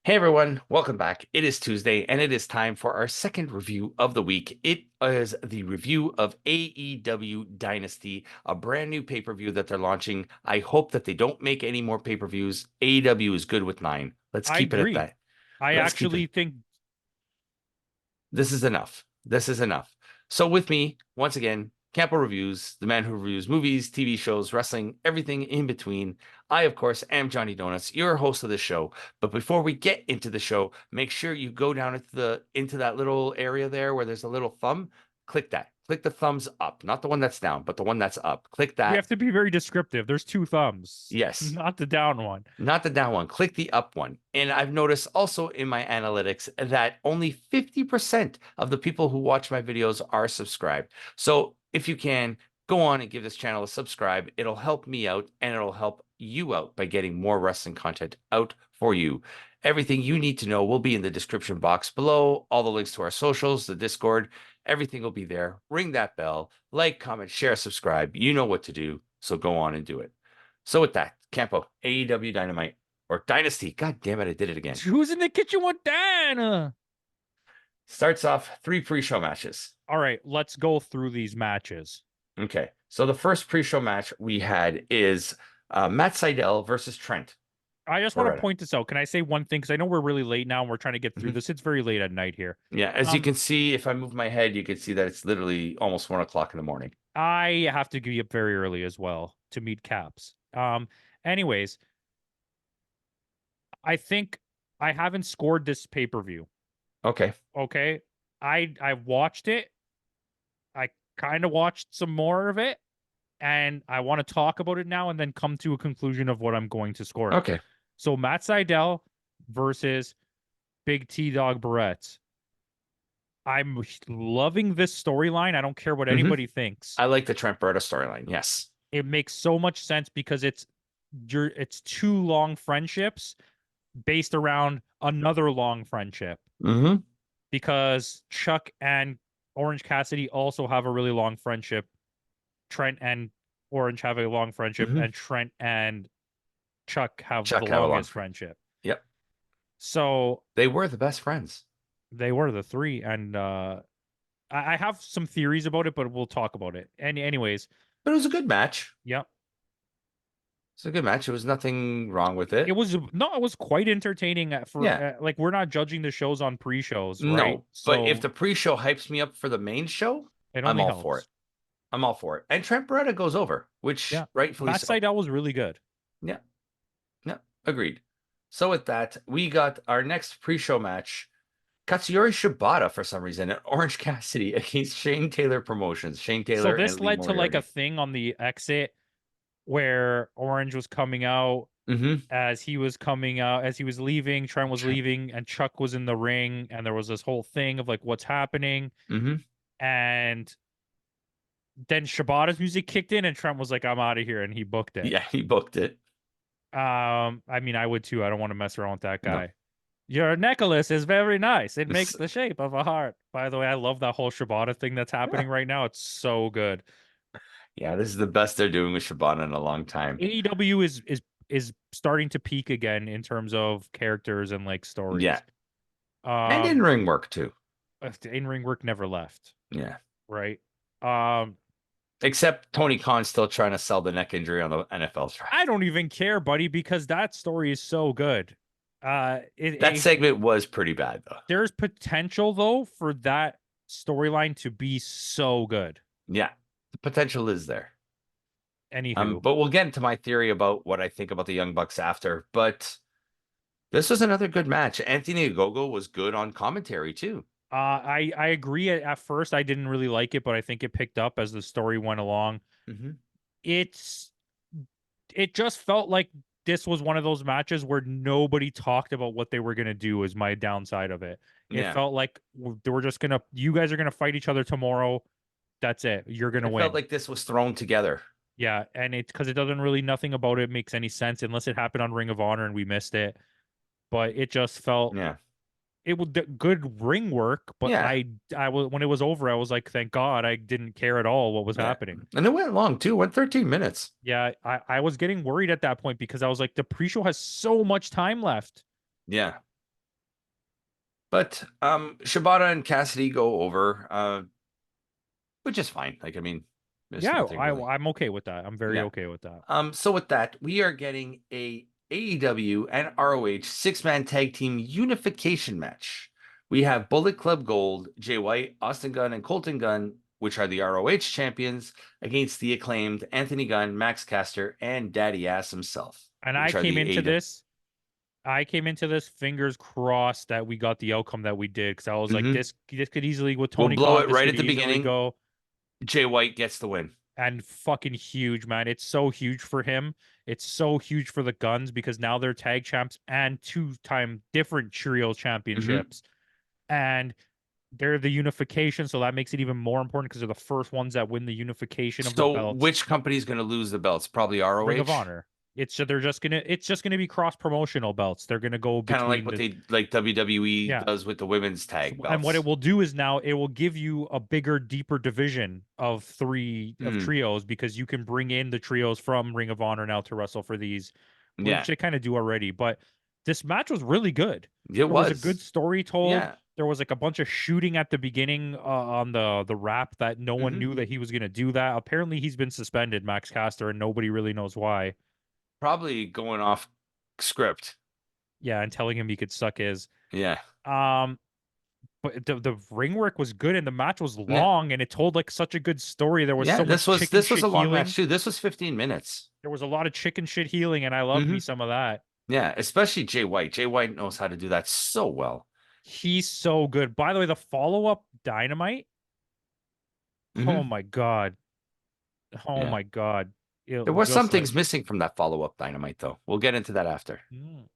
Hey everyone, welcome back. It is Tuesday and it is time for our second review of the week. It is the review of AEW Dynasty, a brand new pay-per-view that they're launching. I hope that they don't make any more pay-per-views. AEW is good with 9. Let's I keep it at agree. that. I Let's keep it. actually think This is enough. This is enough. So with me, once again, Campo.Reviews, the man who reviews movies, TV shows, wrestling, everything in between. I, of course, am Johnny Donuts, your host of the show. But before we get into the show, make sure you go down into that little area there where there's a little thumb. Click that. Click the thumbs up, not the one that's down, but the one that's up. Click we that. have to be very descriptive. There's two thumbs, Yes. not the down one. Not the down one. Click the up one. And I've noticed also in my analytics that only 50% of the people who watch my videos are subscribed. So if you can, go on and give this channel a subscribe. It'll help me out and it'll help you out by getting more wrestling content out for you. Everything you need to know will be in the description box below. All the links to our socials, the Discord, everything will be there. Ring that bell, like, comment, share, subscribe. You know what to do. So go on and do it. So with that, Campo, AEW Dynamite or Dynasty. God damn it, I did it again. Who's in the kitchen with Dan? Starts off 3 pre-show matches. All right, let's go through these matches. Okay, so the first pre-show match we had is Matt Sydal versus Trent. I just want to point this out. Can I say one thing? Because I know we're really late now and we're trying to get through this. It's very late at night here. Yeah, as you can see, if I move my head, you can see that it's literally almost 1 o'clock in the morning. I have to be up very early as well to meet Caps. Anyways, I think I haven't scored this pay-per-view. Okay. Okay. I watched it. I kind of watched some more of it, and I want to talk about it now and then come to a conclusion of what I'm going to score. Okay. So Matt Sydal versus Big T Dog Barrett. I'm loving this storyline. I don't care what anybody thinks. I like the Trent Beretta storyline. Yes. It makes so much sense because it's two long friendships based around another long friendship. Because Chuck and Orange Cassidy also have a really long friendship. Trent and Orange have a long friendship, and Trent and Chuck have the longest friendship. Yep. So they were the best friends. They were the three, and I have some theories about it, but we'll talk about it. Anyways, but it was a good match. Yep. It's a good match. There was nothing wrong with it. It was quite entertaining like we're not judging the shows on pre-shows, right? No, but if the pre-show hypes me up for the main show, I'm all for it. I'm all for it. And Trent Beretta goes over, which rightfully Matt Sydal was really good. Yeah. Yeah, agreed. So with that, we got our next pre-show match. Katsuyori Shibata, for some reason, at Orange Cassidy against Shane Taylor Promotions. Shane Taylor. So this led to like a thing on the exit where Orange was coming out as he was leaving, Trent was leaving, and Chuck was in the ring, and there was this whole thing of like what's happening. And then Shibata's music kicked in, and Trent was like, "I'm out of here," and he booked it. Yeah, he booked it. I mean, I would too. I don't want to mess around with that guy. No. Your necklace is very nice. It makes the shape of a heart. By the way, I love that whole Shibata thing that's happening right now. It's so good. Yeah, this is the best they're doing with Shibata in a long time. AEW is starting to peak again in terms of characters and like stories. Yeah. And in-ring work too. In-ring work never left. Yeah. Right. Except Tony Khan's still trying to sell the neck injury on the NFL track. I don't even care, buddy, because that story is so good. That segment was pretty bad though. There's potential though for that storyline to be so good. Yeah. The potential is there. Anywho. But we'll get into my theory about what I think about the Young Bucks after. But this was another good match. Anthony Ogogo was good on commentary too. I agree. At first, I didn't really like it, but I think it picked up as the story went along. It just felt like this was one of those matches where nobody talked about what they were going to do is my downside of it. It felt like they were just you guys are going to fight each other tomorrow. That's it. You're going to win. It felt like this was thrown together. Yeah. And it's because it doesn't really, nothing about it makes any sense unless it happened on Ring of Honor and we missed it. But it just felt, it was good ring work. But I was, when it was over, I was like, thank God I didn't care at all what was happening. And it went long too. It went 13 minutes. Yeah. I was getting worried at that point because I was like, the pre-show has so much time left. Yeah. But Shibata and Cassidy go over, which is fine. Like, I mean, there's Yeah, nothing really. I'm okay with that. I'm very Yeah. okay with that. So with that, we are getting a AEW and ROH six-man tag team unification match. We have Bullet Club Gold, Jay White, Austin Gunn, and Colton Gunn, which are the ROH champions, against the acclaimed Anthony Gunn, Max Caster, and Daddy Ass himself, And which are the AEW. I came into this fingers crossed that we got the outcome that we did, because I was like, Mm-hmm. this could easily, with We'll Tony blow Khan, it this right could at the easily beginning. go. Jay White gets the win. And fucking huge, man. It's so huge for him. It's so huge for the Guns, because now they're tag champs and two-time different trio Mm-hmm. championships. And they're the unification, so that makes it even more important, because they're the first ones that win the unification of the So belts. which company is going to lose the belts? Probably Ring of ROH. Honor. It's just gonna be cross promotional belts. They're gonna go Kind of like between what the they like WWE yeah. does with the women's tag And what it belts. will do is now it will give you a bigger, deeper division of Mm, trios, because you can bring in the trios from Ring of Honor now to wrestle for these, which yeah, they kind of do already. But this match was really good. it There was a good was. story told. Yeah. There was like a bunch of shooting at the beginning on the rap, that no one Hmm. knew that he was gonna do that. Apparently, he's been suspended, Max Caster, and nobody really knows why. Probably going off script. Yeah, and telling him he could suck his. Yeah. Um, but the ring work was good, and the match was Yeah. long, and it told like such a good story. There was Yeah. so This much was chicken this was shit a long match healing. too. This was 15 minutes. There was a lot of chicken shit healing, and I loved me Hmm. some of that. Yeah, especially Jay White. Jay White knows how to do that so well. He's so good. By the way, the follow-up Dynamite, oh Hmm. my God. Oh Yeah. my God. There were some Just like things missing from that follow-up Dynamite, though. We'll get into that after. mm.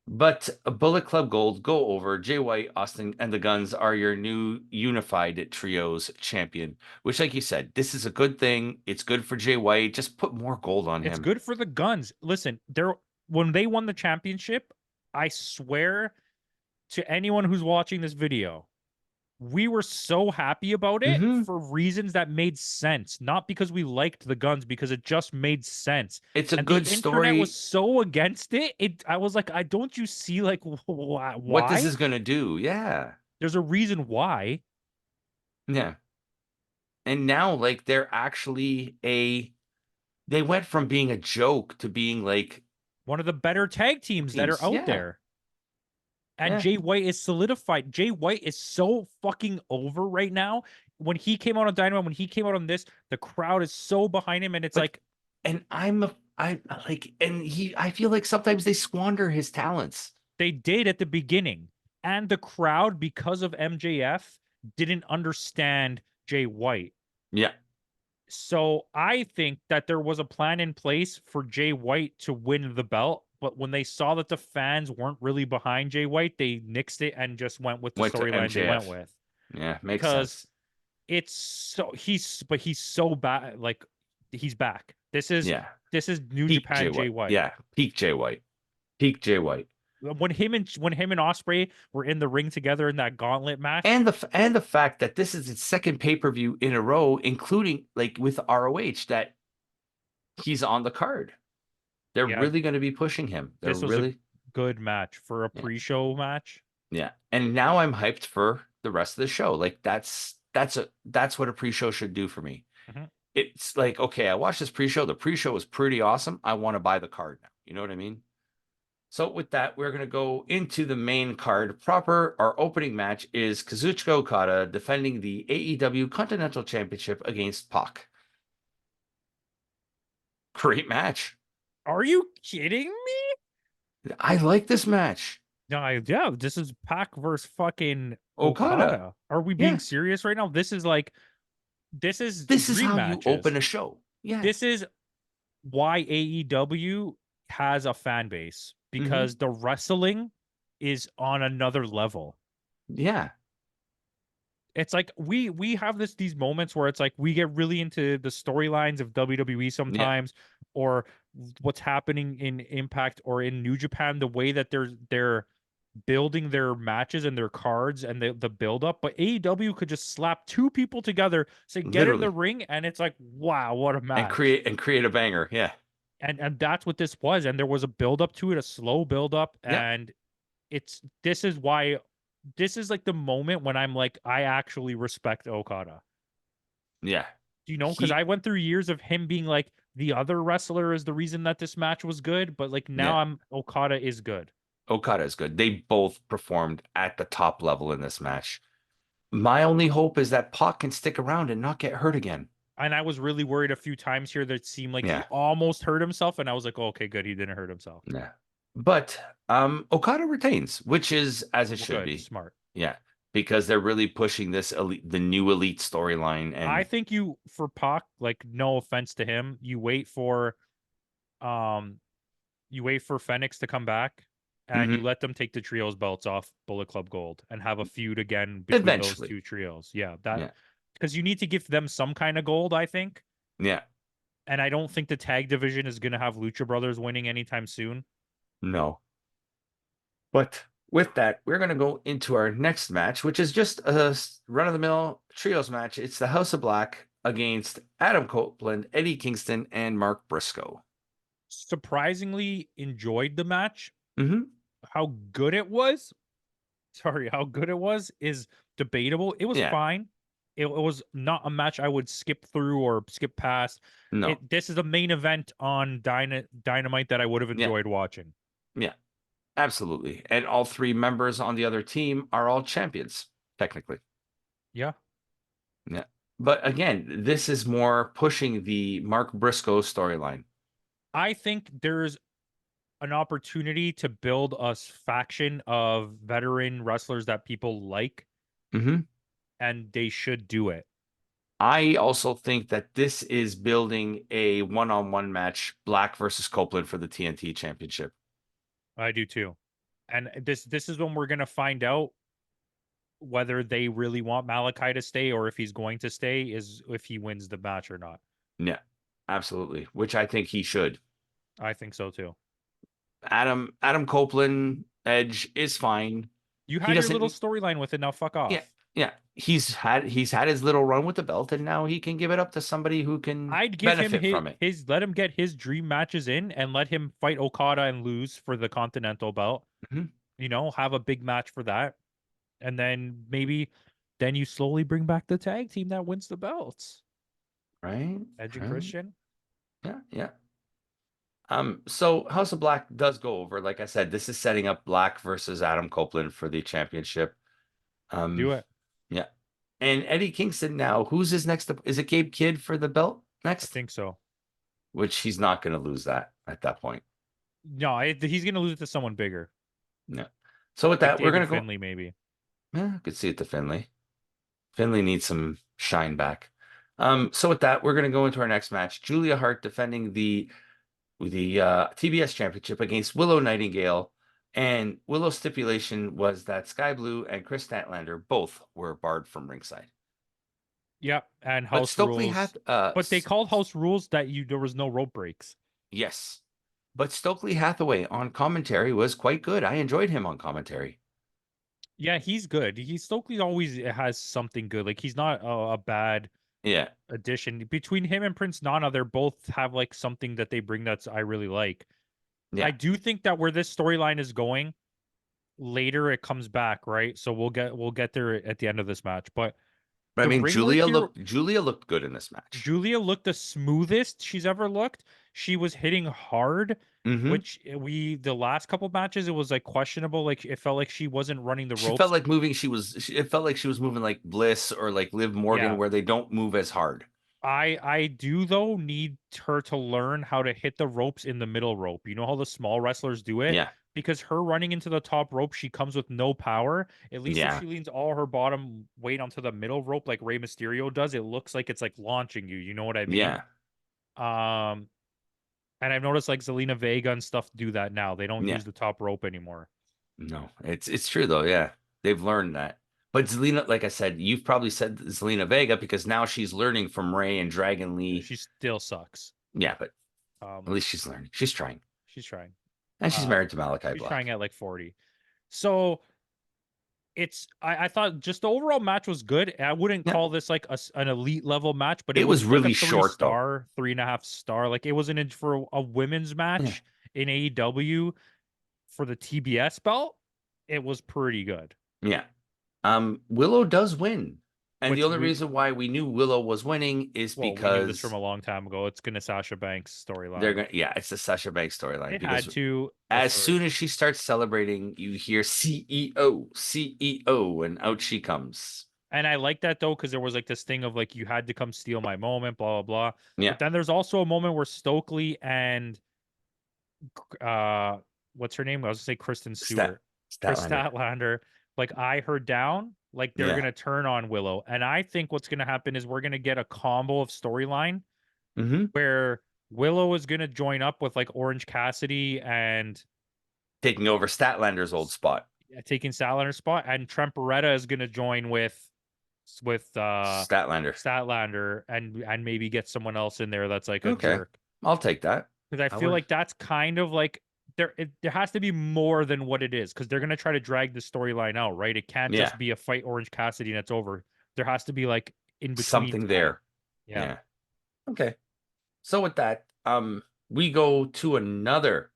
But a Bullet Club Gold go over. Jay White, Austin, and the Guns are your new unified trios champion. Which, like you said, this is a good thing. It's good for Jay White. Just put more gold on It's him. good for the Guns. Listen, when they won the championship, I swear to anyone who's watching this video, we were so happy about it Hmm. for reasons that made sense, not because we liked the Guns, because it just made sense. It's a And the good internet was story. so against it. I was like, I don't you see like What this why? is gonna do? Yeah, There's a reason why. yeah. And now, like, they're actually a. They went from being a joke to being like One of the better tag teams that are teams. out Yeah, there. And yeah. Jay White is solidified. Jay White is so fucking over right now. When he came out on Dynamite, when he came out on this, the crowd is so behind him, and it's But like and I like, and he. I feel like sometimes they squander his talents. they did at the beginning. And the crowd, because of MJF, didn't understand Jay White. Yeah, So I think that there was a plan in place for Jay White to win the belt. But when they saw that the fans weren't really behind Jay White, they nixed it and just went with the went to storyline they went MJF. with. Yeah, makes Because sense. he's so bad. Like, he's back. Yeah, This is New peak Jay Japan Jay White. White. Yeah, peak Jay White. Peak Jay White. When him and Osprey were in the ring together in that gauntlet match, And the fact that this is its second pay-per-view in a row, including like with ROH, that he's on the card. They're yeah, really going to be pushing him. They're this was a really, good match for a yeah, pre-show match. yeah. And now I'm hyped for the rest of the show. Like that's what a pre-show should do for me. Mhm. It's like, okay, I watched this pre-show. The pre-show was pretty awesome. I want to buy the card now. You know what I mean? So with that, we're going to go into the main card proper. Our opening match is Kazuchika Okada defending the AEW Continental Championship against Pac. Great match. Are you kidding me? I like this match. No, yeah, this is Pac versus fucking Okada. Okada. Are we Yeah. being serious right now? This is This is dream how you open matches. a show. Yeah. This is why AEW has a fan base, Hmm. because the wrestling is on another level. Yeah. It's like we have these moments where it's like we get really into the storylines of WWE Yeah. sometimes, or what's happening in Impact or in New Japan, the way that they're building their matches and their cards and the build up. But AEW could just slap two people together, say get in the Literally. ring, and it's like, wow, what a And match. create a banger. Yeah. And that's what this was. And there was a build up to it, a slow build up, Yeah. and this is why this is like the moment when I'm like, I actually respect Okada. Yeah. You know, because I went through years of him being like the other wrestler is the reason that this match was good, but like now Yeah. Okada is good. Okada is good. They both performed at the top level in this match. My only hope is that Pac can stick around and not get hurt again. And I was really worried a few times here that it seemed like he Yeah. almost hurt himself, and I was like, oh, okay, good, he didn't hurt himself. Yeah. But Okada retains, which is as it should Good, be. smart. Yeah. Because they're really pushing this elite, the new elite storyline. I And think you for Pac, like no offense to him, um you wait for Fenix to come back and you Mhm. let them take the trios belts off Bullet Club Gold and have a feud again between those Eventually. two trios. Yeah, that Yeah. because you need to give them some kind of gold, I think. Yeah. And I don't think the tag division is going to have Lucha Brothers winning anytime soon. No. But with that, we're going to go into our next match, which is just a run of the mill trios match. It's the House of Black against Adam Copeland, Eddie Kingston, and Mark Briscoe. Surprisingly enjoyed the match. Mm-hmm. How good it was, how good it was is debatable. It was Yeah. fine. It was not a match I would skip through or skip past. No. This is a main event on Dynamite that I would have Yeah. enjoyed watching. Yeah. Absolutely. And all three members on the other team are all champions, technically. Yeah. Yeah. But again, this is more pushing the Mark Briscoe storyline. I think there's an opportunity to build a faction of veteran wrestlers that people like, Mm-hmm. and they should do it. I also think that this is building a one-on-one match, Black versus Copeland for the TNT Championship. I do too. And this is when we're gonna find out whether they really want Malachi to stay or if he's going to stay, is if he wins the match or not. Yeah, absolutely. Which I think he should. I think so too. Adam Copeland Edge is fine. You He had your little doesn't. storyline with it. Now fuck Yeah, off. yeah. He's had his little run with the belt, and now he can give it up to somebody who can I'd give him benefit from it. his let him get his dream matches in and let him fight Okada and lose for the Continental belt. Mhm. You know, have a big match for that. And then maybe then you slowly bring back the tag team that wins the belts. Right? Edge and Right? Christian. Yeah, yeah. So House of Black does go over. Like I said, this is setting up Black versus Adam Copeland for the championship. Do it. Yeah. And Eddie Kingston now, who's his next? Is it Gabe Kidd for the belt I next? think so. Which he's not going to lose that at that point. No, he's gonna lose it to someone bigger. Yeah. So with Like that, we're David going to go. Finlay, maybe. Yeah, I could see it to Finlay. Finlay needs some shine back. So with that, we're going to go into our next match. Julia Hart defending the TBS championship against Willow Nightingale. And Willow's stipulation was that Sky Blue and Chris Statlander both were barred from ringside. Yep, and But house Stokely rules. had But they called house rules that there was no rope breaks. yes. But Stokely Hathaway on commentary was quite good. I enjoyed him on commentary. Yeah, he's good. Stokely always has something good. Like he's not a bad Yeah. addition. Between him and Prince Nana, they're both have like something that they bring that's I really like. Yeah. I do think that where this storyline is going, later it comes back, right? So we'll get there at the end of this match. But I the mean, ring work here, Julia looked good in this match. Julia looked the smoothest she's ever looked. She was hitting hard, which the last couple matches it was like questionable. Like it felt like she wasn't running the She ropes. felt like moving. It felt like she was moving like Bliss or like Liv Morgan, Yeah. where they don't move as hard. I do though need her to learn how to hit the ropes in the middle rope. You know how the small wrestlers do it? Yeah. Because her running into the top rope, she comes with no power. At least if Yeah. she leans all her bottom weight onto the middle rope like Rey Mysterio does, it looks like it's like launching you. You know what I mean? Yeah. And I've noticed like Zelina Vega and stuff do that now. They don't Yeah. use the top rope anymore. No, it's true though. Yeah. They've learned that. But Zelina, like I said, you've probably said Zelina Vega because now she's learning from Ray and Dragon Lee. She still sucks. Yeah, but at least she's learning. She's trying. She's trying. And she's married to Malachi She's Black. trying at like 40. So I thought just the overall match was good. I wouldn't call this like an elite level match, but it was like really a short though. 3.5 star. Like it wasn't for a women's match in AEW for the TBS belt. It was pretty good. Yeah. Willow does win. And the Which only reason why we knew Willow was winning is we knew this from because a long time ago. It's gonna Sasha Banks they're storyline. going to, yeah, it's the Sasha Banks storyline It because had to. as soon as she starts celebrating, you hear CEO, CEO, and out she comes. And I like that though, because there was like this thing of like you had to come steal my moment, blah blah blah. Yeah. But then there's also a moment where Stokely and uh what's her name? I was gonna say Kristen Stewart. Chris Statlander. Statlander, like eye her down, like they're Yeah. gonna turn on Willow. And I think what's gonna happen is we're gonna get a combo of storyline Mm-hmm. where Willow is gonna join up with like Orange Cassidy and Taking over Statlander's old spot. taking Statlander's spot, and Trent Beretta is gonna join with Statlander. Statlander and maybe get someone else in there that's like a Okay. jerk. I'll take that. Because I feel like that's kind of like there has to be more than what it is because they're gonna try to drag the storyline out, right? It can't Yeah. just be a fight Orange Cassidy and it's over. There has to be like in between Something time. there. Yeah. Okay. So with that, we go to another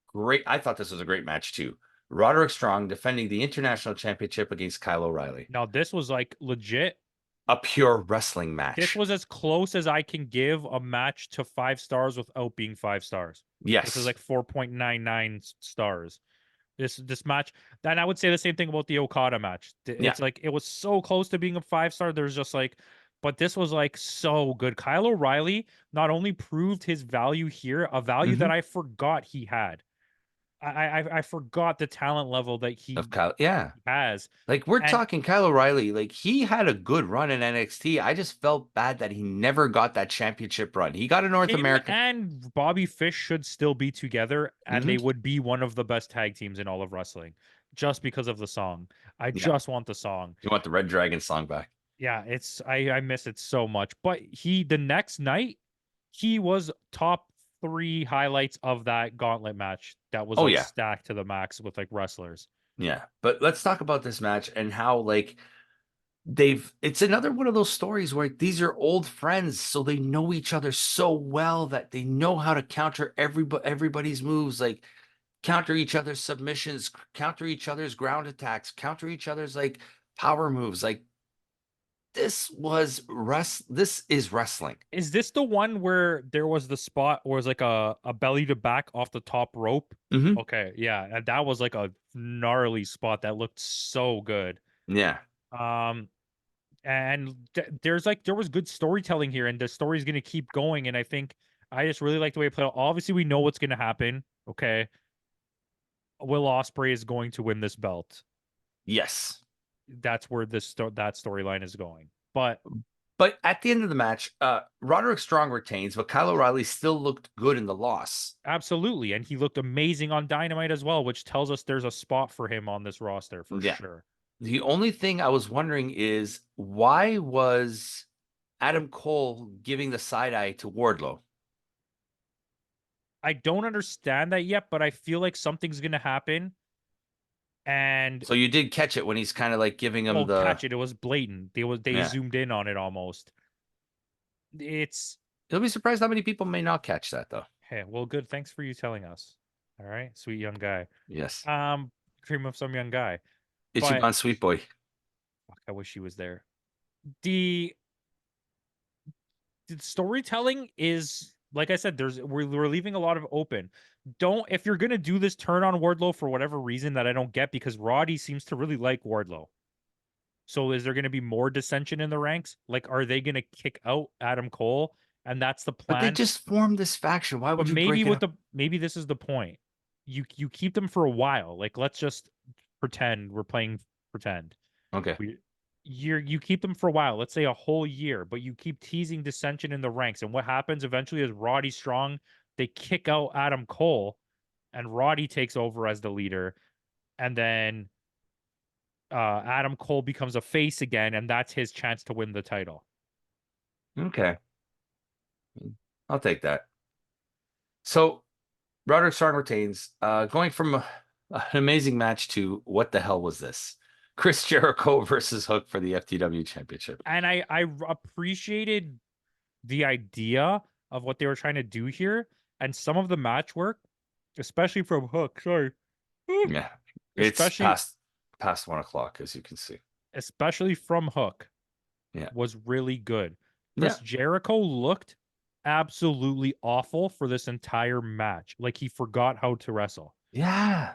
great. I thought this was a great match too. Roderick Strong defending the international championship against Kyle O'Reilly. Now this was like legit. A pure wrestling match. This was as close as I can give a match to 5 stars without being 5 stars. Yes. This is like 4.99 stars. This match, and I would say the same thing about the Okada match. It's like it was so close to being a 5-star. There's just like, but this was like so good. Kyle O'Reilly not only proved his value here, a value that I forgot he had. I forgot the talent level that he of Kyle. has. Like we're talking Kyle O'Reilly. Like he had a good run in NXT. I just felt bad that he never got that championship run. He got a North American. And Bobby Fish should still be together, and they would be one of the best tag teams in all of wrestling, just because of the song. I just want the song. You want the Red Dragon song back? Yeah, it's I miss it so much. But the next night, he was top 3 highlights of that gauntlet match that was stacked to the max with like wrestlers. Yeah, but let's talk about this match and how like it's another one of those stories where these are old friends, so they know each other so well that they know how to counter everybody's moves, like counter each other's submissions, counter each other's ground attacks, counter each other's like power moves. Like this is wrestling. Is this the one where there was the spot where it was like a belly to back off the top rope? Okay, yeah, and that was like a gnarly spot that looked so good. Yeah. And there was good storytelling here, and the story's gonna keep going. And I think I just really like the way it played out. Obviously, we know what's gonna happen. Okay, Will Ospreay is going to win this belt. Yes. That's where that storyline is going. But at the end of the match, Roderick Strong retains, but Kyle O'Reilly still looked good in the loss. Absolutely, and he looked amazing on Dynamite as well, which tells us there's a spot for him on this roster for sure. The only thing I was wondering is why was Adam Cole giving the side eye to Wardlow? I don't understand that yet, but I feel like something's gonna happen. And so you did catch it when he's kind of like giving him catch it. It was blatant. They zoomed in on it almost. You'll be surprised how many people may not catch that though. Hey, well, good. Thanks for you telling us. All right, sweet young guy. Yes. Dream of some young guy. Ichiban Sweet Boy. Fuck, I wish he was there. The storytelling is, like I said, we're leaving a lot of open. If you're gonna do this, turn on Wardlow for whatever reason that I don't get, because Roddy seems to really like Wardlow. So is there gonna be more dissension in the ranks? Like, are they gonna kick out Adam Cole? And that's the plan. But they just formed this faction. Why would you break it up? Maybe this is the point. You keep them for a while. Like, let's just pretend we're playing pretend. Okay. You keep them for a while, let's say a whole year, but you keep teasing dissension in the ranks. And what happens eventually is Roddy Strong, they kick out Adam Cole, and Roddy takes over as the leader. And then Adam Cole becomes a face again, and that's his chance to win the title. Okay. I'll take that. So Roderick Strong retains, going from an amazing match to what the hell was this? Chris Jericho versus Hook for the FTW Championship. And I appreciated the idea of what they were trying to do here, and some of the match work, especially from Hook. Sorry. Yeah. It's past 1 o'clock, as you can see. especially from Hook, Yeah. was really good. Yeah. Chris Jericho looked absolutely awful for this entire match. Like he forgot how to wrestle. Yeah.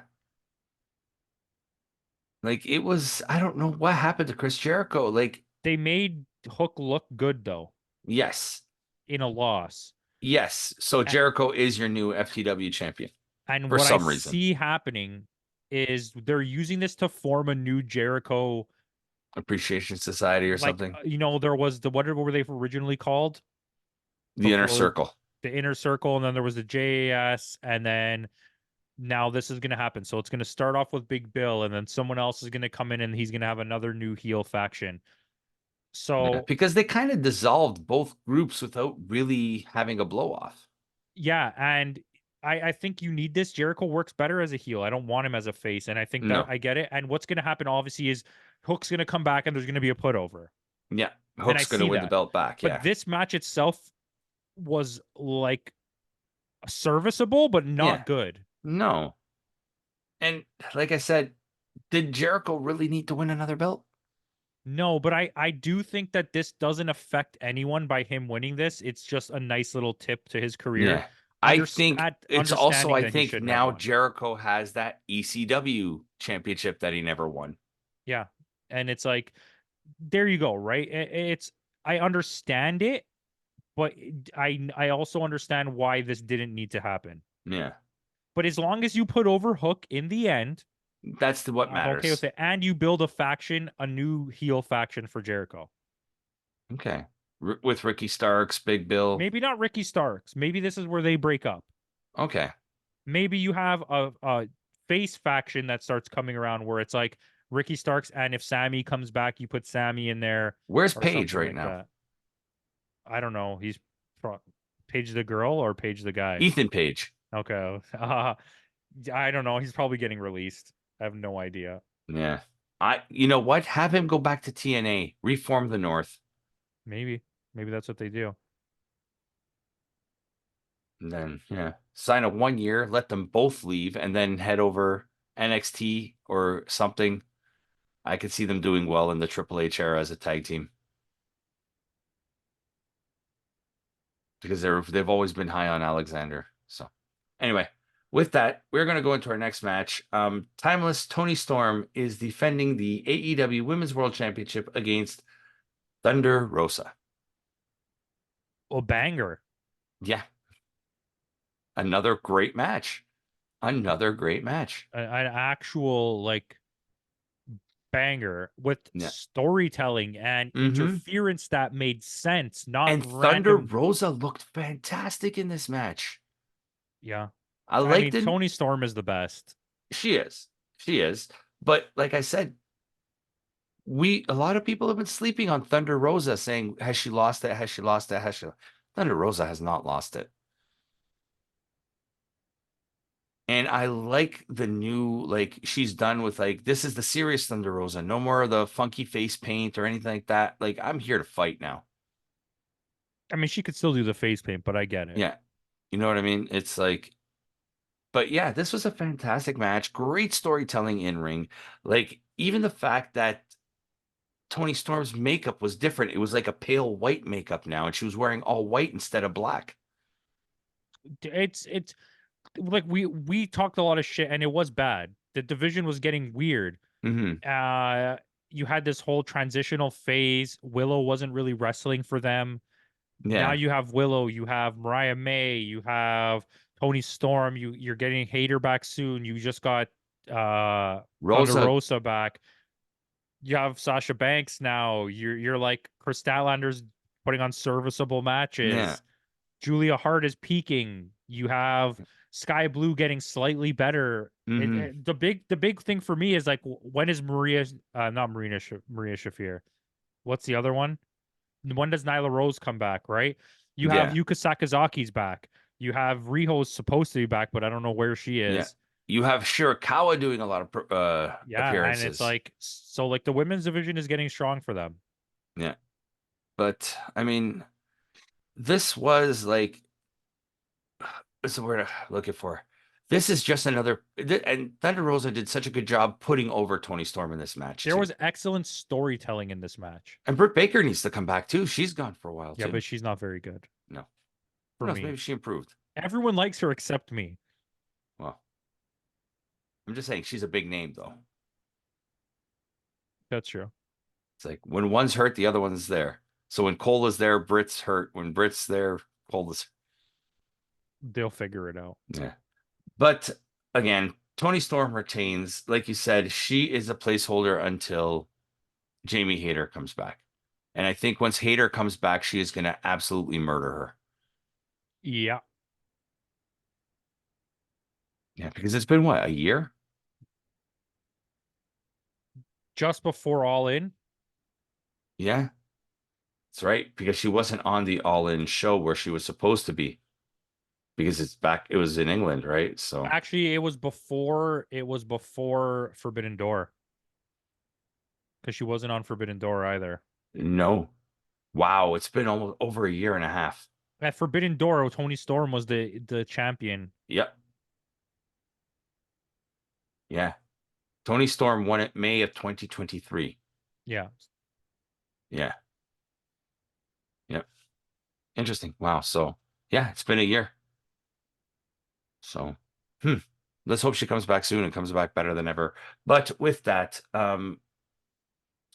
Like it was, I don't know what happened to Chris Jericho. Like, They made Hook look good though yes. in a loss. Yes. So A- Jericho is your new FTW champion And for what I some reason. see happening is they're using this to form a new Jericho. Appreciation Society or Like, something. there was the what were they originally called The inner before? circle. The Inner Circle, and then there was the JAS, and then now this is going to happen. So it's going to start off with Big Bill, and then someone else is going to come in, and he's going to have another new heel faction. Yeah. So Because they kind of dissolved both groups without really having a blow off. yeah, and I think you need this. Jericho works better as a heel. I don't want him as a face, and I think that No. I get it. And what's going to happen, obviously, is Hook's going to come back, and there's going to be a put over, Yeah. and I Hook's going to see win the that. belt back. But Yeah. this match itself was like serviceable, but Yeah. not good. No. And like I said, did Jericho really need to win another belt? No, but I do think that this doesn't affect anyone by him winning this. It's just a nice little tip to his career. Yeah. I think it's also, Understanding I that he think shouldn't have now won. Jericho has that ECW championship that he never won. Yeah. And it's like, there you go, right? It's I understand it, but I also understand why this didn't need to happen. Yeah. But as long as you put over Hook in the end, What I'm okay with matters. it. And you build a faction, a new heel faction for Jericho. Okay. With Ricky Starks, Big Bill. Maybe not Ricky Starks. Maybe this is where they break up. Okay. Maybe you have a face faction that starts coming around where it's like Ricky Starks, and if Sammy comes back, you put Sammy in there Where's or Paige something right like now? that. I don't know. He's Paige the girl or Paige the guy. Ethan Page. Okay. I don't know. He's probably getting released. I have no idea. Yeah. You know what? Have him go back to TNA, reform the North. Maybe that's what they do. And then, yeah, sign a 1 year, let them both leave, and then head over NXT or something. I could see them doing well in the Triple H era as a tag team because they've always been high on Alexander. So, anyway, with that, we're going to go into our next match. Timeless Tony Storm is defending the AEW Women's World Championship against Thunder Rosa. Oh, banger. Yeah. Another great match. Another great match. An actual like banger with Yeah. storytelling and interference that made sense, not And Thunder random. Rosa looked fantastic in this match. Yeah. I I liked mean, it. Tony Storm is the best. She is. She is. But like I said, a lot of people have been sleeping on Thunder Rosa saying, has she lost it? Has she lost it? Thunder Rosa has not lost it. And I like the new, like, she's done with, like, this is the serious Thunder Rosa. No more of the funky face paint or anything like that. Like, I'm here to fight now. I mean, she could still do the face paint, but I get it. Yeah. You know what I mean? It's like, but yeah, this was a fantastic match. Great storytelling in ring. Like, even the fact that Tony Storm's makeup was different. It was like a pale white makeup now, and she was wearing all white instead of black. It's like we talked a lot of shit and it was bad. The division was getting weird. Mm-hmm. You had this whole transitional phase. Willow wasn't really wrestling for them. Now Yeah. you have Willow, you have Mariah May, you have Tony Storm, you're getting Hater back soon. You just got Thunder Rosa. Rosa back. You have Sasha Banks now. You're like Chris Statlander's putting on serviceable Yeah. matches. Julia Hart is peaking. You have Sky Blue getting slightly better. Mm-hmm. The big thing for me is like when is not Maria Shafir. What's the other one? When does Nyla Rose come back, right? You have Yeah. Yuka Sakazaki's back. You have Riho's supposed to be back, but I don't know where she Yeah. is. You have Shirakawa doing a lot of Yeah, and it's appearances. like so like the women's division is getting strong for them. Yeah. But I mean, this was like, what's the word I'm looking for? This is just another, and Thunder Rosa did such a good job putting over Tony Storm in this match There too. was excellent storytelling in this match. And Britt Baker needs to come back too. She's gone for a while Yeah, too. but she's not very good No, who for knows? me. Maybe she improved. Everyone likes her except me. Well, I'm just saying she's a big name though. That's true. It's like when one's hurt, the other one's there. So when Cole is there, Britt's hurt. When Britt's there, Cole is. They'll figure it out. Yeah. But again, Tony Storm retains. Like you said, she is a placeholder until Jamie Hayter comes back. And I think once Hayter comes back, she is going to absolutely murder her. Yeah. Yeah, because it's been what, a year? Just before All In. Yeah. That's right. Because she wasn't on the All In show where she was supposed to be. Because it's back, it was in England, right? So Actually, it was before Forbidden Door. Because she wasn't on Forbidden Door either. no. Wow, it's been almost over a year and a half. At Forbidden Door, Tony Storm was the champion. Yep. Yeah. Tony Storm won it May of 2023. Yeah. Yeah. Yep. Interesting. Wow. So yeah, it's been a year. So let's hope she comes back soon and comes back better than ever. But with that, go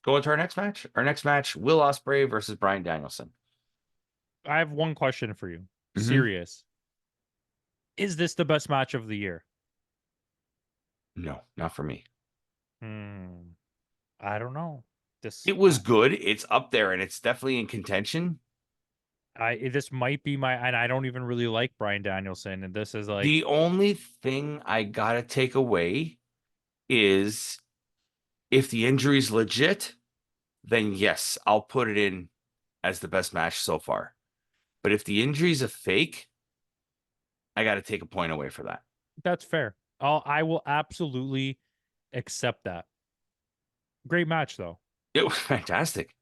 into our next match. Our next match, Will Ospreay versus Bryan Danielson. I have one question for you. Mhm. Serious. Is this the best match of the year? No, not for me. I don't know. It was good. It's up there and it's definitely in contention. This might be and I don't even really like Bryan Danielson, and this is like The only thing I gotta take away is if the injury's legit, then yes, I'll put it in as the best match so far. But if the injury's a fake, I got to take a point away for that. That's fair. I will absolutely accept that. Great match though. It was fantastic.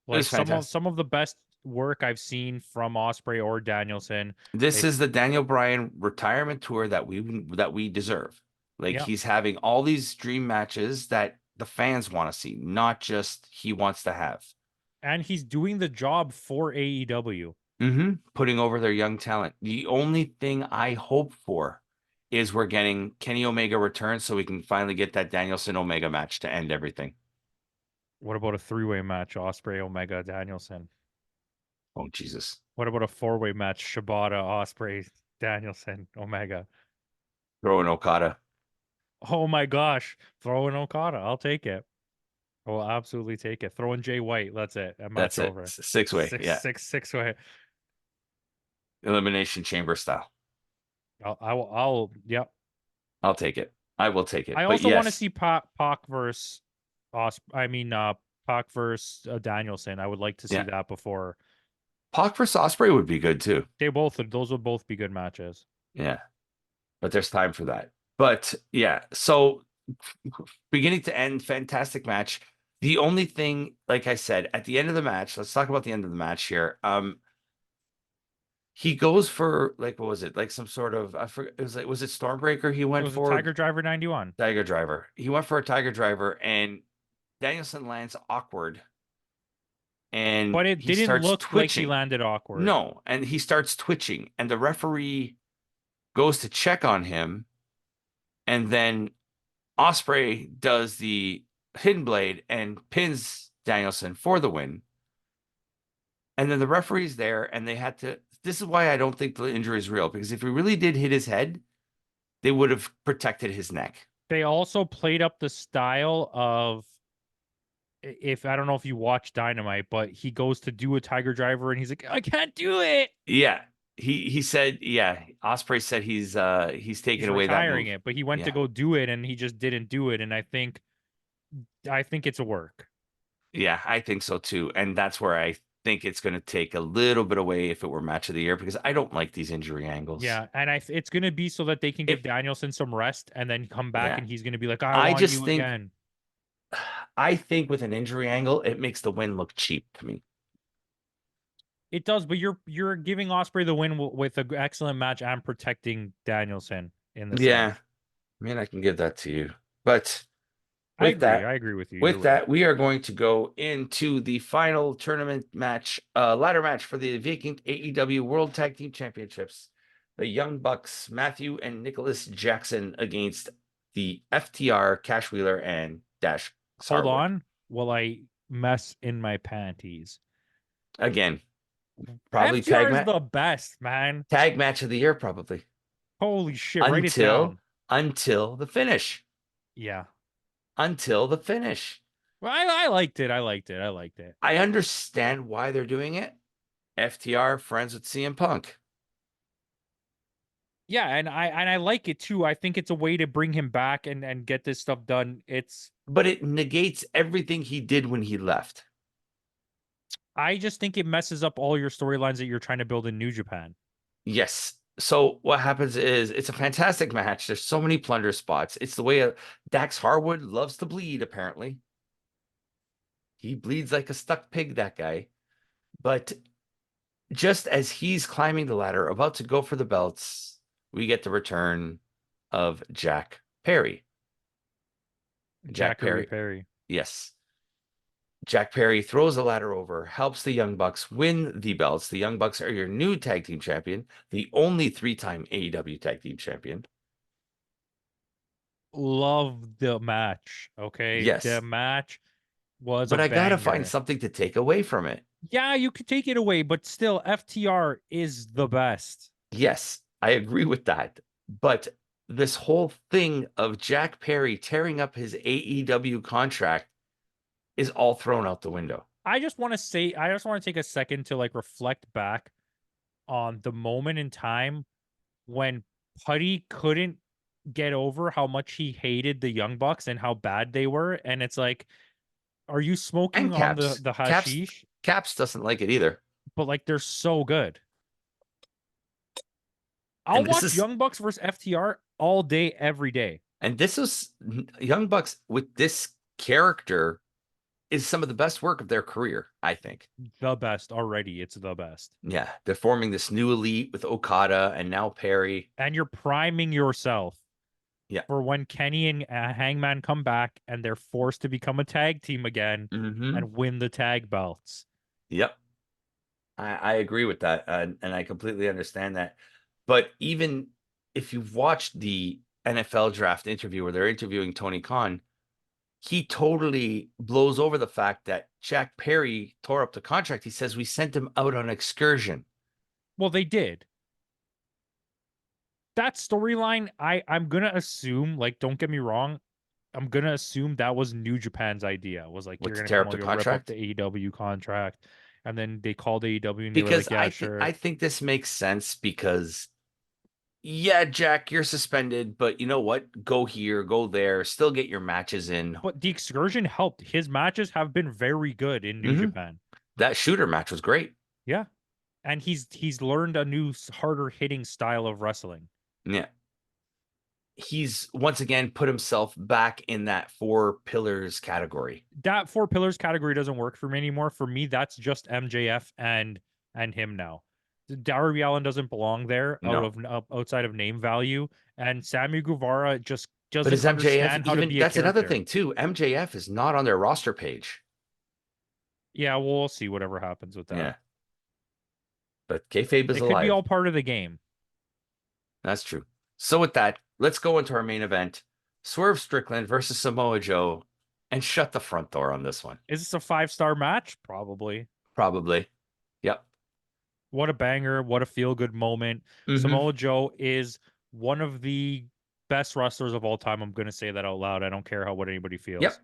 Like it was fantastic. Some of the best work I've seen from Ospreay or Danielson. This is the Daniel Bryan retirement tour that we deserve. Like he's having all these dream matches that the fans want to see, not just he wants to have. And he's doing the job for AEW. Putting over their young talent. The only thing I hope for is we're getting Kenny Omega return so we can finally get that Danielson Omega match to end everything. What about a 3-way match? Ospreay, Omega, Danielson. Oh, Jesus. What about a 4-way match? Shibata, Ospreay, Danielson, Omega. Throw in Okada. Oh my gosh. Throw in Okada. I'll take it. I will absolutely take it. Throw in Jay White. That's it. That's it. Over. 6-way. Yeah. Six-way. Elimination Chamber style. Yep. I'll take it. I will take it. I also want to see Pac versus Pac versus Danielson. I would like to see that before. Pac versus Ospreay would be good too. Those would both be good matches. Yeah. But there's time for that. But yeah, so beginning to end, fantastic match. The only thing, like I said, at the end of the match, let's talk about the end of the match here. He goes for like, what was it? Like some sort of, I forget, it was like, was it Stormbreaker? He went for Tiger Driver 91. Tiger Driver. He went for a Tiger Driver and Danielson lands awkward. But it didn't look twitching. Like he landed awkward. No, and he starts twitching, and the referee goes to check on him, and then Ospreay does the hidden blade and pins Danielson for the win. And then the referee's there, and they had to. This is why I don't think the injury is real, because if he really did hit his head, they would have protected his neck. They also played up the style of, if I don't know if you watch Dynamite, but he goes to do a Tiger Driver and he's like, I can't do it. Yeah. He said, Ospreay said he's taking away that move. It, but he went to go do it and he just didn't do it. And I think it's a work. Yeah, I think so too. And that's where I think it's going to take a little bit away if it were match of the year, because I don't like these injury angles. Yeah, and it's going to be so that they can give Danielson some rest and then come back and he's going to be like, I want you again. I think with an injury angle, it makes the win look cheap to me. It does, but you're giving Ospreay the win with an excellent match and protecting Danielson. in the Yeah, South. I mean, I can give that to you. But I with agree. that, I agree with you. You're with right. that, we are going to go into the final tournament match, ladder match for the vacant AEW World Tag Team Championships. The Young Bucks, Matthew and Nicholas Jackson against the FTR, Cash Wheeler and Dash Hold Starwood. on while I mess in my panties. Again, probably FTR is the best, man. tag match of the year, probably Holy shit. Write it until down. until the finish. Yeah. Until the finish. Well, I liked it. I liked it. I liked it. I understand why they're doing it. FTR friends with CM Punk. Yeah, and I like it too. I think it's a way to bring him back and get this stuff done. But it negates everything he did when he left. I just think it messes up all your storylines that you're trying to build in New Japan. Yes. So what happens is it's a fantastic match. There's so many plunder spots. It's the way Dax Harwood loves to bleed, apparently. He bleeds like a stuck pig, that guy. But just as he's climbing the ladder, about to go for the belts, we get the return of Jack Perry. Jack Jackery Perry. Perry. Yes. Jack Perry throws the ladder over, helps the Young Bucks win the belts. The Young Bucks are your new tag team champion, the only 3-time AEW tag team champion. Love the match. Okay. The Yes. match was a But I gotta find banger. something to take away from it. Yeah, you could take it away, but still, FTR is the best. Yes, I agree with that. But this whole thing of Jack Perry tearing up his AEW contract is all thrown out the window. I just want to take a second to like reflect back on the moment in time when Putty couldn't get over how much he hated the Young Bucks and how bad they were. And it's like, are you And smoking on Caps. the Caps hashish? Caps doesn't like it either. But like they're so good. I'll And this watch is Young Bucks versus FTR all day, every day. and this is Young Bucks with this character is some of the best work of their career, I think. The best already. It's the best. Yeah, they're forming this new elite with Okada and now Perry. And you're priming yourself Yeah. for when Kenny and Hangman come back and they're forced to become a tag team again and win the tag belts. Yep. I agree with that. And I completely understand that. But even if you've watched the NFL draft interview where they're interviewing Tony Khan, he totally blows over the fact that Jack Perry tore up the contract. He says we sent him out on excursion. Well, they did. That storyline, I'm gonna assume, like, don't get me wrong, I'm gonna assume that was New Japan's idea. Was like, What, you're to gonna tear come up over, the you'll rip up contract? the AEW contract, and then they called AEW and they were Because like, yeah, sure. I think this makes sense because yeah, Jack, you're suspended, but you know what? Go here, go there, still get your matches in. But the excursion helped. His matches have been very good in New Japan. That shooter match was great. Yeah, and he's learned a new harder hitting style of wrestling. Yeah. He's once again put himself back in that 4 pillars category. That 4 pillars category doesn't work for me anymore. For me, that's just MJF and him now. Darby Allin doesn't belong there No. outside of name value, and Sammy Guevara just But doesn't is MJF understand how to even? be a That's another character. thing too. MJF is not on their roster page. Yeah, we'll see whatever happens with that. Yeah. But kayfabe is It could be alive. all part of the game. That's true. So with that, let's go into our main event. Swerve Strickland versus Samoa Joe, and shut the front door on this one. Is this a 5-star match? Probably. Probably. Yep. What a banger. What a feel-good moment. Samoa Joe is one of the best wrestlers of all time. I'm going to say that out loud. I don't care what anybody feels. Yep.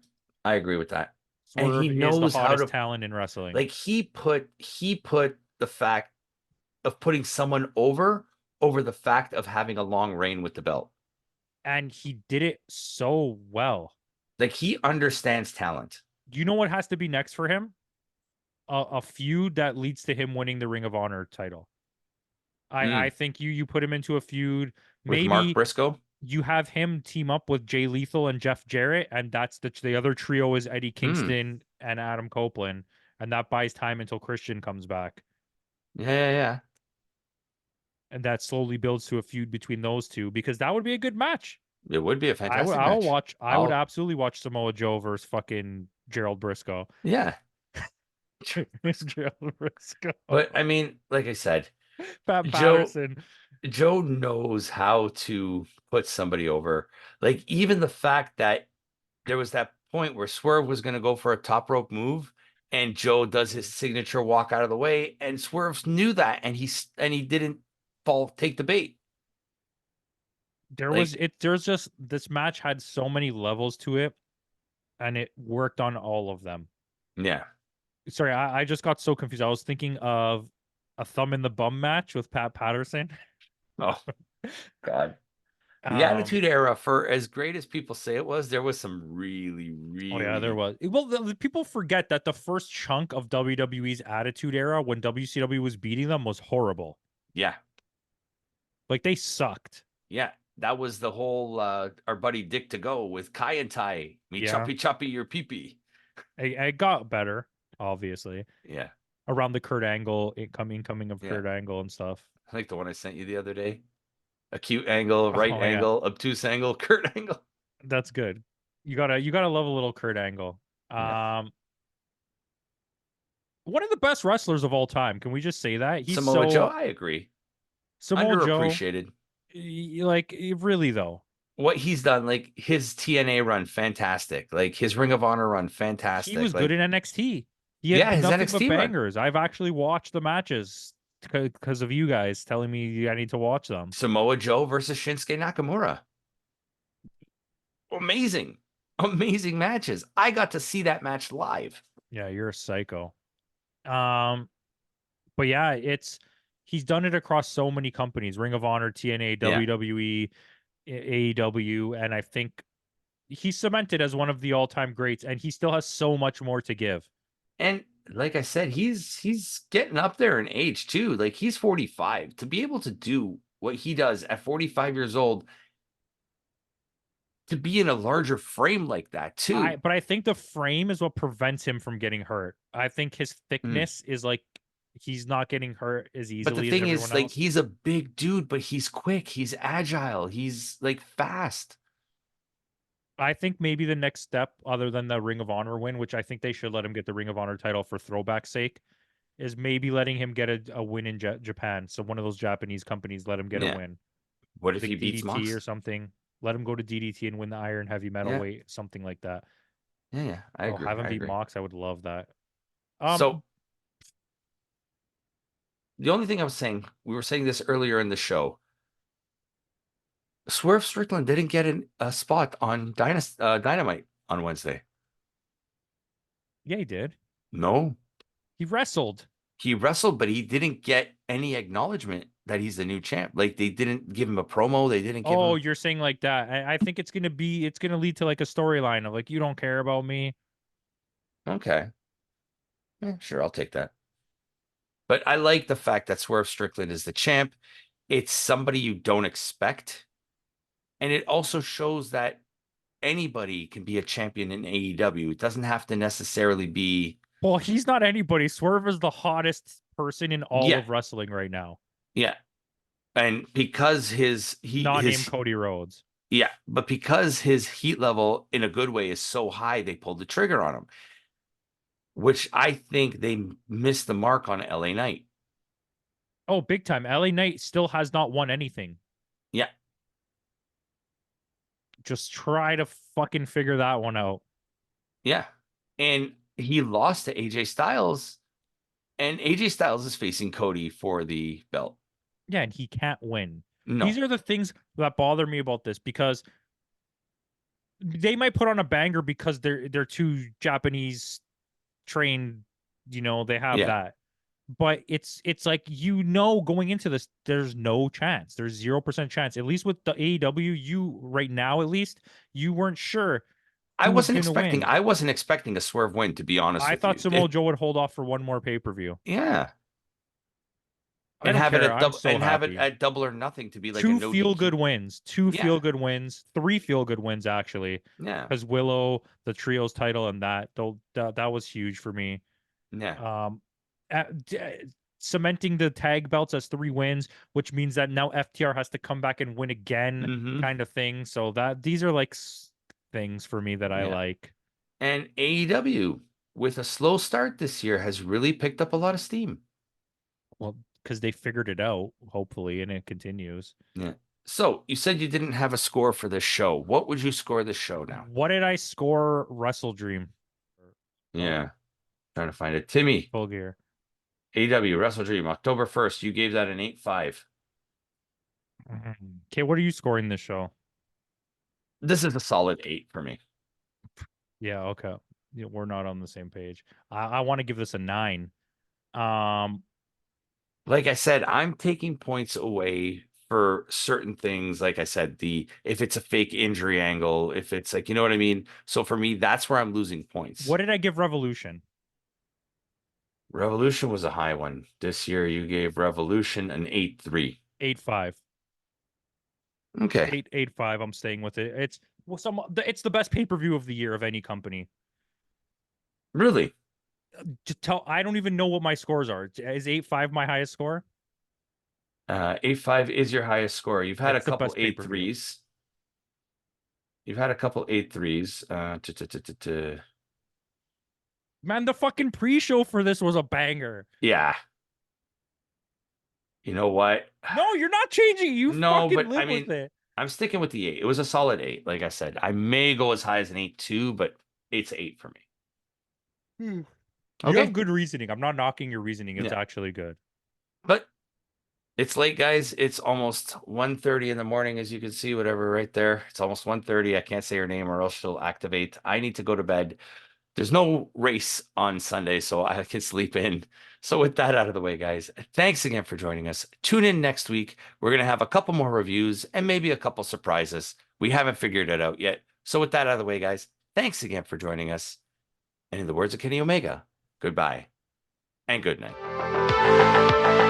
I agree with that. Swerve and he knows is the how hottest to talent in wrestling. like he put the fact of putting someone over the fact of having a long reign with the belt. And he did it so well. Like he understands talent. Do you know what has to be next for him? A feud that leads to him winning the Ring of Honor title. I think you put him into a feud. With Maybe Mark Briscoe. You have him team up with Jay Lethal and Jeff Jarrett, and that's the other trio is Eddie Kingston and Adam Copeland, and that buys time until Christian comes back. Yeah. and that slowly builds to a feud between those two, because that would be a good match. It would be a I would fantastic match. I would absolutely watch Samoa Joe versus fucking Gerald Briscoe. Yeah. It's Gerald Briscoe. But I mean, like I said, Pat Joe Patterson. Joe knows how to put somebody over. Like even the fact that there was that point where Swerve was going to go for a top rope move and Joe does his signature walk out of the way and Swerve knew that and he didn't take the bait. There's just, this match had so many levels to it, and it worked on all of them. Yeah. Sorry, I just got so confused. I was thinking of a thumb in the bum match with Pat Patterson. Oh God. The Attitude Era, for as great as people say it was, there was some really, Oh yeah, there really was. Well, the people forget that the first chunk of WWE's Attitude Era, when WCW was beating them, was horrible. Yeah. Like, they sucked. Yeah. That was the whole our buddy Dick to go with Kai and Tai. Me choppy choppy your pee-pee. It got better, obviously. Yeah. Around the Kurt Angle, incoming of Kurt Angle and stuff. I think the one I sent you the other day. Acute angle, right angle, obtuse angle, Kurt Angle. That's good. You gotta love a little Kurt Angle. One of the best wrestlers of all time. Can we just say that? He's Samoa Joe, I agree. Samoa Underappreciated. Joe, like, really though. What he's done, like his TNA run, fantastic. Like his Ring of Honor run, fantastic. He was like, good in NXT. He had his nothing NXT but bangers. I've actually watched the matches because of you guys telling me I need to watch them. Samoa Joe versus Shinsuke Nakamura. Amazing. Amazing matches. I got to see that match live. Yeah, you're a psycho. But yeah, he's done it across so many companies: Ring of Honor, TNA, WWE, AEW, and I think he's cemented as one of the all-time greats, and he still has so much more to give. And like I said, he's getting up there in age too. Like he's 45. To be able to do what he does at 45 years old, to be in a larger frame like that too. But I think the frame is what prevents him from getting hurt. I think his thickness is like, he's not getting hurt as easily. But the thing is, like, else. he's a big dude, but he's quick, he's agile, he's like fast. I think maybe the next step, other than the Ring of Honor win, which I think they should let him get the Ring of Honor title for throwback's sake, is maybe letting him get a win in Japan. So one of those Japanese companies let him get a win. What if he beats DDT Mox or something? Let him go to DDT and win the Iron Heavy Metal weight, something like that. Yeah, I agree. Have him beat Mox. I would love that. So the only thing I was saying, we were saying this earlier in the show. Swerve Strickland didn't get a spot on Dynamite on Wednesday. Yeah, he did. No. He wrestled. He wrestled, but he didn't get any acknowledgement that he's the new champ. Like, they didn't give him a promo. They didn't give him... Oh, you're saying like that. I think it's gonna lead to like a storyline of like, you don't care about me. Okay. Yeah, sure, I'll take that. But I like the fact that Swerve Strickland is the champ. It's somebody you don't expect. And it also shows that anybody can be a champion in AEW. It doesn't have to necessarily be... Well, he's not anybody. Swerve is the hottest person in all of wrestling right now. Yeah. And because not named Cody Rhodes. Yeah, but because his heat level in a good way is so high, they pulled the trigger on him, which I think they missed the mark on LA Knight. Oh, big time. LA Knight still has not won anything. Yeah. Just try to fucking figure that one out. Yeah. And he lost to AJ Styles, and AJ Styles is facing Cody for the belt. Yeah, and he can't win. No. These are the things that bother me about this, because they might put on a banger because they're too Japanese trained, they have that. But it's like, going into this, there's no chance. There's 0% chance. At least with the AEW, right now, at least, you weren't sure. I wasn't expecting a Swerve win, to be honest with you. I thought Samoa Joe would hold off for one more pay-per-view. Yeah. And have it at Double or Nothing to be like two feel-good wins. 2 feel-good wins. 3 feel-good wins, actually. Yeah. Because Willow, the trios title, and that was huge for me. Yeah. cementing the tag belts as 3 wins, which means that now FTR has to come back and win again, Mm-hmm. kind of thing. So that these are like things for me that I Yeah. like. And AEW, with a slow start this year, has really picked up a lot of steam. Well, because they figured it out, hopefully, and it continues. Yeah. So you said you didn't have a score for this show. What would you score this show now? What did I score Wrestle Dream? Yeah. Trying to find it. Timmy, Full Gear. AEW Wrestle Dream, October 1st. You gave that an 8.5. Okay, what are you scoring this show? This is a solid 8 for me. Yeah, okay. Yeah, we're not on the same page. I want to give this a 9. Um, Like I said, I'm taking points away for certain things. Like I said, if it's a fake injury angle, if it's like, you know what I mean? So for me, that's where I'm losing points. what did I give Revolution? Revolution was a high one. This year you gave Revolution an 8.3. 8.5. Okay. 8.5. I'm staying with it. It's the best pay-per-view of the year of any company. Really? I don't even know what my scores are. Is 8.5 my highest score? 8.5 is your highest score. You've had a It's the couple best pay-per-view. 8.3s. You've had a couple 8.3s. Man, the fucking pre-show for this was a banger. Yeah. You know what? No, you're not changing. You No, fucking but I live with mean, it. I'm sticking with the 8. It was a solid 8, like I said. I may go as high as an 8.2, but it's 8 for me. You Okay. have good reasoning. I'm not knocking your reasoning. It's Yeah. actually good. But it's late, guys. It's almost 1:30 in the morning, as you can see, whatever right there. It's almost 1:30. I can't say her name or else she'll activate. I need to go to bed. There's no race on Sunday, so I can sleep in. So with that out of the way, guys, thanks again for joining us. Tune in next week. We're going to have a couple more reviews and maybe a couple surprises. We haven't figured it out yet. So with that out of the way, guys, thanks again for joining us. And in the words of Kenny Omega, goodbye and good night.